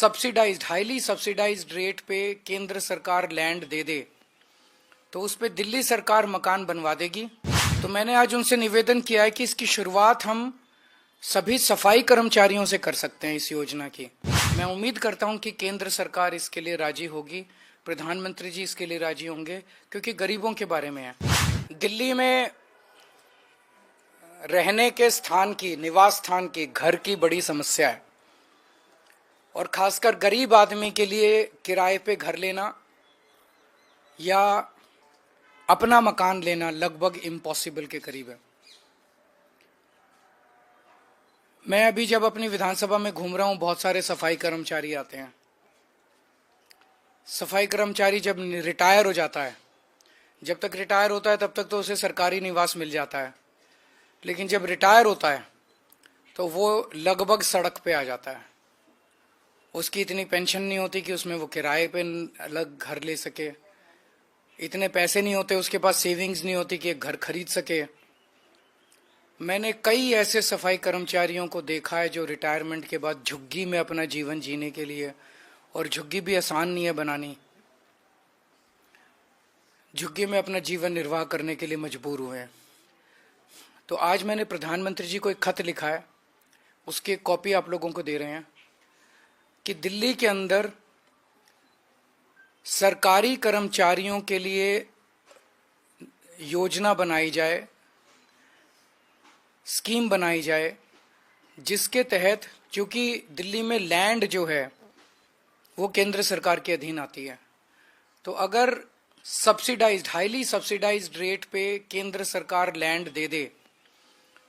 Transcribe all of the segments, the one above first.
Subsidised, highly subsidised rate पे केंद्र सरकार लैंड दे दे तो उस पे दिल्ली सरकार मकान बनवा देगी। तो मैंने आज उनसे निवेदन किया है कि इसकी शुरुआत हम सभी सफाई कर्मचारियों से कर सकते हैं इस योजना की। मैं उम्मीद करता हूं कि केंद्र सरकार इसके लिए राजी होगी, प्रधानमंत्री जी इसके लिए राजी होंगे, क्योंकि गरीबों के बारे में है। दिल्ली में रहने के स्थान की, निवास स्थान की, घर की बड़ी समस्या है और खासकर गरीब आदमी के लिए किराए पे घर लेना या अपना मकान लेना लगभग इम्पॉसिबल के करीब है। मैं अभी जब अपनी विधानसभा में घूम रहा हूं, बहुत सारे सफाई कर्मचारी आते हैं। सफाई कर्मचारी जब रिटायर हो जाता है, जब तक रिटायर होता है तब तक तो उसे सरकारी निवास मिल जाता है, लेकिन जब रिटायर होता है तो वो लगभग सड़क पे आ जाता है। उसकी इतनी पेंशन नहीं होती कि उसमें वो किराए पे अलग घर ले सके, इतने पैसे नहीं होते, उसके पास सेविंग्स नहीं होती कि एक घर खरीद सके। मैंने कई ऐसे सफाई कर्मचारियों को देखा है जो रिटायरमेंट के बाद झुग्गी में अपना जीवन जीने के लिए, और झुग्गी भी आसान नहीं है बनानी, झुग्गी में अपना जीवन निर्वाह करने के लिए मजबूर हुए हैं। तो आज मैंने प्रधानमंत्री जी को एक खत लिखा है, उसकी एक कॉपी आप लोगों को दे रहे हैं कि दिल्ली के अंदर सरकारी कर्मचारियों के लिए योजना बनाई जाए, स्कीम बनाई जाए, जिसके तहत, क्योंकि दिल्ली में लैंड जो है वो केंद्र सरकार के अधीन आती है, तो अगर सब्सिडाइज्ड, हाईली सब्सिडाइज्ड रेट पे केंद्र सरकार लैंड दे दे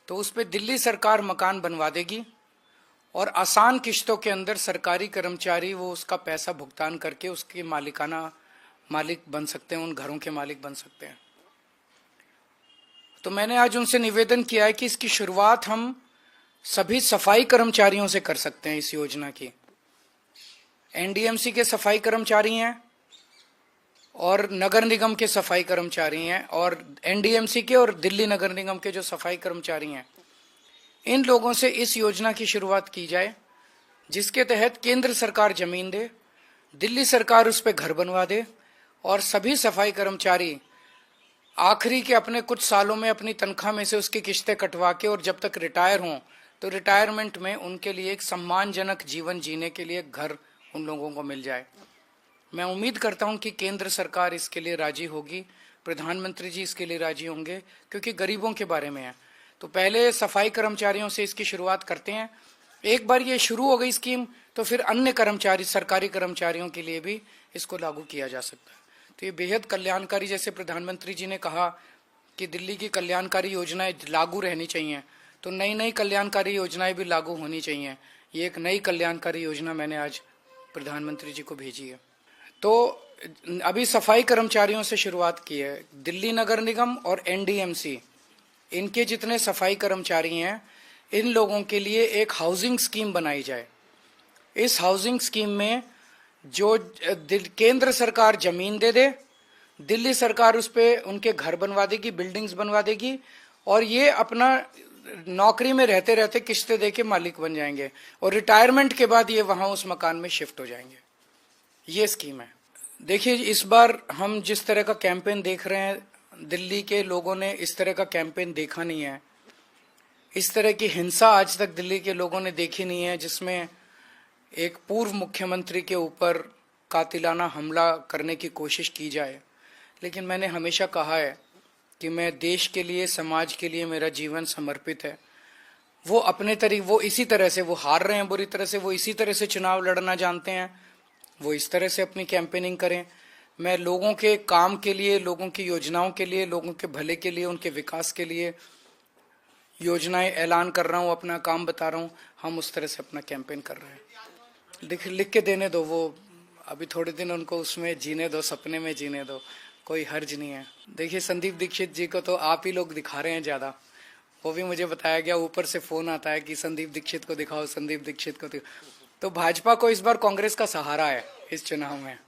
तो उस पे दिल्ली सरकार मकान बनवा देगी और आसान किश्तों के अंदर सरकारी कर्मचारी वो उसका पैसा भुगतान करके उसके मालिक बन सकते हैं, उन घरों के मालिक बन सकते हैं। तो मैंने आज उनसे निवेदन किया है कि इसकी शुरुआत हम सभी सफाई कर्मचारियों से कर सकते हैं इस योजना की। एनडीएमसी के सफाई कर्मचारी हैं और नगर निगम के सफाई कर्मचारी हैं, और एनडीएमसी के और दिल्ली नगर निगम के जो सफाई कर्मचारी हैं, इन लोगों से इस योजना की शुरुआत की जाए, जिसके तहत केंद्र सरकार जमीन दे, दिल्ली सरकार उस पर घर बनवा दे और सभी सफाई कर्मचारी आखिरी के अपने कुछ सालों में अपनी तनख्वाह में से उसकी किश्तें कटवा के, और जब तक रिटायर हों तो रिटायरमेंट में उनके लिए एक सम्मानजनक जीवन जीने के लिए घर उन लोगों को मिल जाए। मैं उम्मीद करता हूं कि केंद्र सरकार इसके लिए राजी होगी, प्रधानमंत्री जी इसके लिए राजी होंगे, क्योंकि गरीबों के बारे में है। तो पहले सफाई कर्मचारियों से इसकी शुरुआत करते हैं। एक बार ये शुरू हो गई स्कीम तो फिर अन्य कर्मचारी, सरकारी कर्मचारियों के लिए भी इसको लागू किया जा सकता है। तो ये बेहद कल्याणकारी, जैसे प्रधानमंत्री जी ने कहा कि दिल्ली की कल्याणकारी योजनाएं लागू रहनी चाहिए, तो नई नई कल्याणकारी योजनाएं भी लागू होनी चाहिए। ये एक नई कल्याणकारी योजना मैंने आज प्रधानमंत्री जी को भेजी है। तो अभी सफाई कर्मचारियों से शुरुआत की है। दिल्ली नगर निगम और एनडीएमसी, इनके जितने सफाई कर्मचारी हैं, इन लोगों के लिए एक हाउसिंग स्कीम बनाई जाए। इस हाउसिंग स्कीम में जो केंद्र सरकार जमीन दे दे, दिल्ली सरकार उस पे उनके घर बनवा देगी, बिल्डिंग्स बनवा देगी, और ये अपना नौकरी में रहते रहते किश्तें देके मालिक बन जाएंगे, और रिटायरमेंट के बाद ये वहां उस मकान में शिफ्ट हो जाएंगे। ये स्कीम है। देखिए, इस बार हम जिस तरह का कैंपेन देख रहे हैं, दिल्ली के लोगों ने इस तरह का कैंपेन देखा नहीं है। इस तरह की हिंसा आज तक दिल्ली के लोगों ने देखी नहीं है, जिसमें एक पूर्व मुख्यमंत्री के ऊपर कातिलाना हमला करने की कोशिश की जाए। लेकिन मैंने हमेशा कहा है कि मैं देश के लिए, समाज के लिए मेरा जीवन समर्पित है। वो अपने वो इसी तरह से, वो हार रहे हैं बुरी तरह से, वो इसी तरह से चुनाव लड़ना जानते हैं, वो इस तरह से अपनी कैंपेनिंग करें। मैं लोगों के काम के लिए, लोगों की योजनाओं के लिए, लोगों के भले के लिए, उनके विकास के लिए योजनाएं ऐलान कर रहा हूं, अपना काम बता रहा हूं। हम उस तरह से अपना कैंपेन कर रहे हैं। लिख के देने दो, वो अभी थोड़े दिन उनको उसमें जीने दो, सपने में जीने दो, कोई हर्ज नहीं है। देखिए, संदीप दीक्षित जी को तो आप ही लोग दिखा रहे हैं ज्यादा, वो भी मुझे बताया गया, ऊपर से फोन आता है कि संदीप दीक्षित को दिखाओ, संदीप दीक्षित को दिखाओ। तो भाजपा को इस बार कांग्रेस का सहारा है इस चुनाव में।